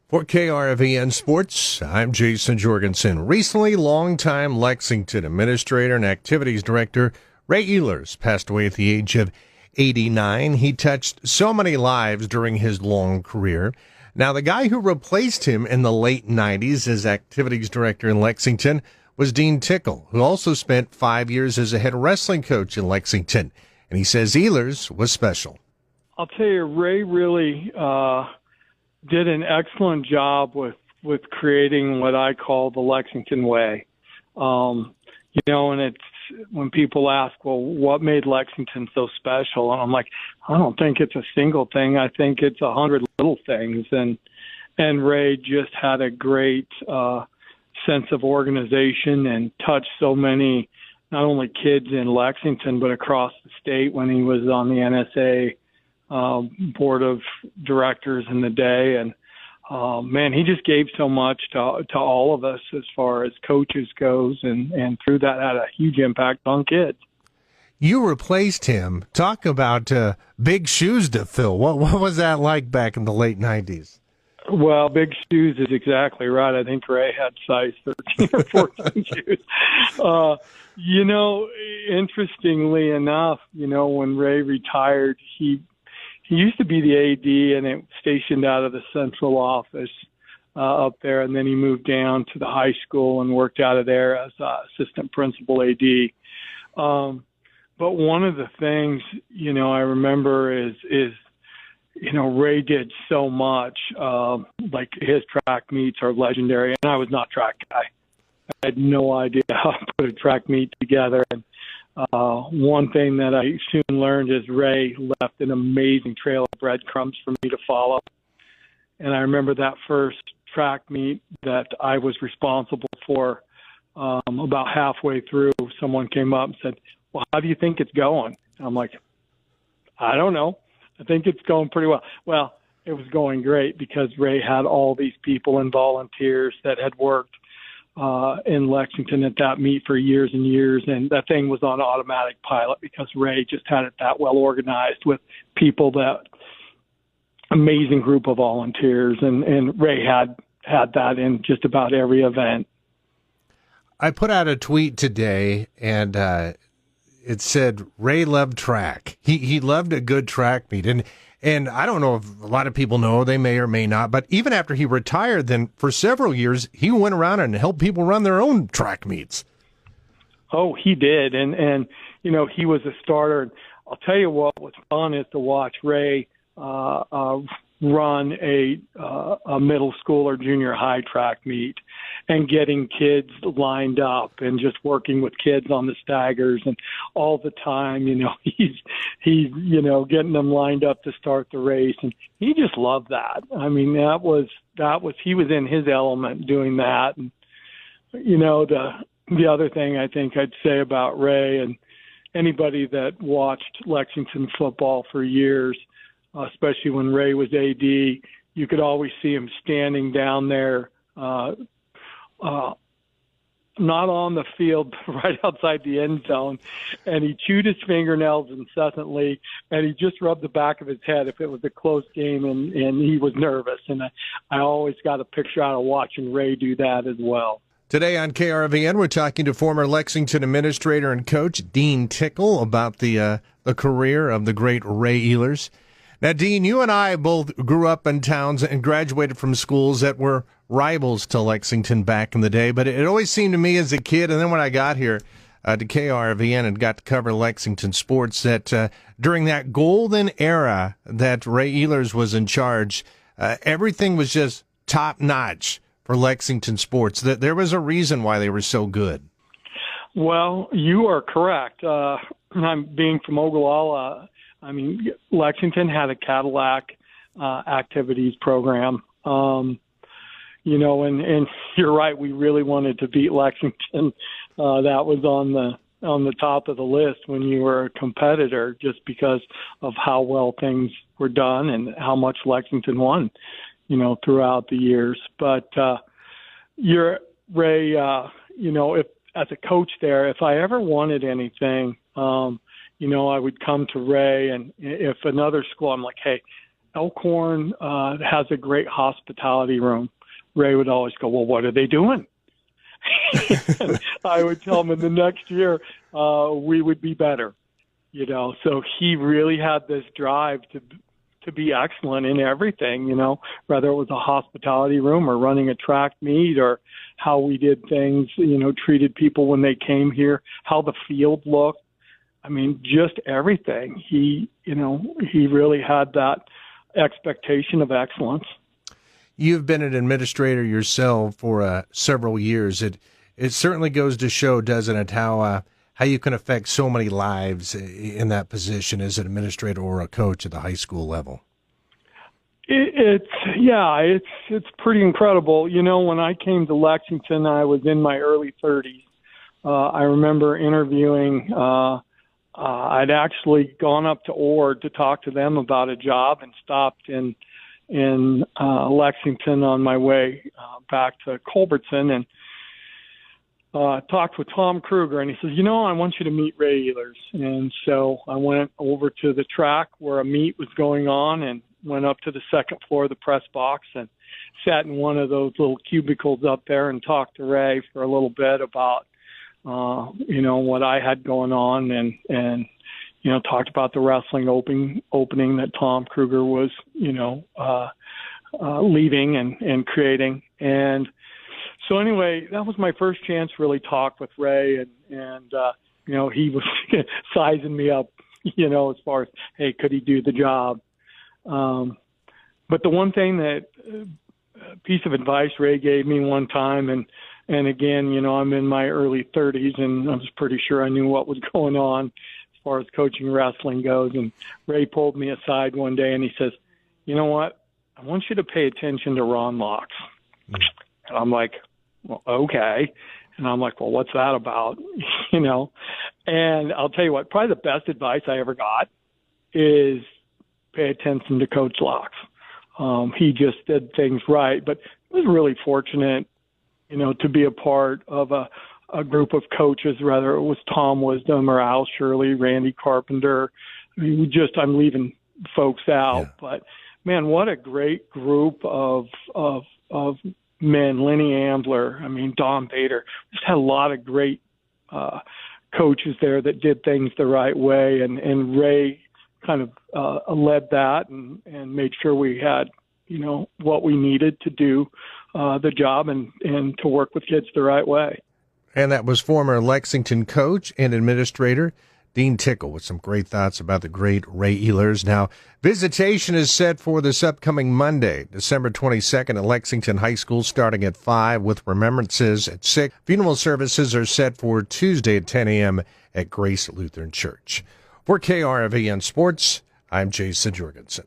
For KRVN Sports, I'm Jason Jorgensen. Recently, longtime Lexington administrator and activities director Ray Ehlers passed away at the age of 89. He touched so many lives during his long career. Now, the guy who replaced him in the late 90s as activities director in Lexington was Dean Tickle, who also spent 5 years as a head wrestling coach in Lexington. And he says Ehlers was special. I'll tell you, Ray really did an excellent job with creating what I call the Lexington way. And it's when people ask, well, what made Lexington so special? And I'm like, I don't think it's a single thing. I think it's 100 little things. And Ray just had a great sense of organization and touched so many, not only kids in Lexington, but across the state when he was on the NSA board of directors in the day. And he just gave so much to all of us as far as coaches goes, and through that had a huge impact on kids. You replaced him. Talk about big shoes to fill. What was that like back in the late 90s? Well, big shoes is exactly right. I think Ray had size 13 or 14 shoes. Interestingly enough, when Ray retired, he used to be the AD and it stationed out of the central office up there, and then he moved down to the high school and worked out of there as assistant principal AD. But one of the things, I remember is Ray did so much. Like his track meets are legendary, and I was not a track guy. I had no idea how to put a track meet together. And one thing that I soon learned is Ray left an amazing trail of breadcrumbs for me to follow. And I remember that first track meet that I was responsible for, about halfway through, someone came up and said, well, how do you think it's going? And I'm like, I don't know. I think it's going pretty well. Well, it was going great because Ray had all these people and volunteers that had worked in Lexington at that meet for years and years, and that thing was on automatic pilot because Ray just had it that well organized with people, that amazing group of volunteers, and Ray had that in just about every event. I put out a tweet today, and it said Ray loved track. He loved a good track meet, and I don't know if a lot of people know, they may or may not, but even after he retired, then for several years, he went around and helped people run their own track meets. Oh, he did. And he was a starter. And I'll tell you what was fun is to watch Ray run a middle school or junior high track meet and getting kids lined up and just working with kids on the staggers, and all the time, he's getting them lined up to start the race. And he just loved that. I mean, he was in his element doing that. And, the other thing I think I'd say about Ray, and anybody that watched Lexington football for years, especially when Ray was AD, you could always see him standing down there, not on the field, but right outside the end zone, and he chewed his fingernails incessantly, and he just rubbed the back of his head if it was a close game, and he was nervous. And I always got a picture out of watching Ray do that as well. Today on KRVN, we're talking to former Lexington administrator and coach Dean Tickle about the career of the great Ray Ehlers. Now, Dean, you and I both grew up in towns and graduated from schools that were rivals to Lexington back in the day, but it always seemed to me as a kid, and then when I got here to KRVN and got to cover Lexington sports, that during that golden era that Ray Ehlers was in charge, everything was just top-notch for Lexington sports. That there was a reason why they were so good. Well, you are correct. I'm being from Ogallala. Lexington had a Cadillac activities program, and you're right. We really wanted to beat Lexington. That was on the top of the list when you were a competitor, just because of how well things were done and how much Lexington won, throughout the years. But you're Ray. If as a coach there, if I ever wanted anything, I would come to Ray, and if another school, I'm like, hey, Elkhorn has a great hospitality room. Ray would always go, well, what are they doing? I would tell him in the next year we would be better. So he really had this drive to be excellent in everything, whether it was a hospitality room or running a track meet or how we did things, treated people when they came here, how the field looked. I mean, just everything. He really had that expectation of excellence. You've been an administrator yourself for several years. It certainly goes to show, doesn't it, how you can affect so many lives in that position as an administrator or a coach at the high school level. It's pretty incredible. When I came to Lexington, I was in my early 30s. I remember interviewing. I'd actually gone up to Ord to talk to them about a job and stopped in Lexington on my way back to Culbertson and talked with Tom Kruger, and he says, I want you to meet Ray Ehlers. And so I went over to the track where a meet was going on and went up to the second floor of the press box and sat in one of those little cubicles up there and talked to Ray for a little bit about, what I had going on and talked about the wrestling opening that Tom Kruger was, leaving and creating. And so anyway, that was my first chance to really talk with Ray, and he was sizing me up, as far as, hey, could he do the job? But the one thing piece of advice Ray gave me one time, and again, I'm in my early 30s, and I was pretty sure I knew what was going on as far as coaching wrestling goes. And Ray pulled me aside one day, and he says, you know what? I want you to pay attention to Ron locks. Mm. And I'm like, well, okay. And I'm like, well, what's that about? And I'll tell you what, probably the best advice I ever got is pay attention to Coach Locks. He just did things right, but I was really fortunate, to be a part of a group of coaches, whether it was Tom Wisdom or Al Shirley, Randy Carpenter. I'm leaving folks out, yeah. But man, what a great group of men. Lenny Ambler, Don Bader. Just had a lot of great coaches there that did things the right way, and Ray kind of led that and made sure we had, what we needed to do the job and to work with kids the right way. And that was former Lexington coach and administrator Dean Tickle with some great thoughts about the great Ray Ehlers. Now, visitation is set for this upcoming Monday, December 22nd at Lexington High School, starting at 5 with remembrances at 6. Funeral services are set for Tuesday at 10 a.m. at Grace Lutheran Church. For KRVN Sports, I'm Jason Jorgensen.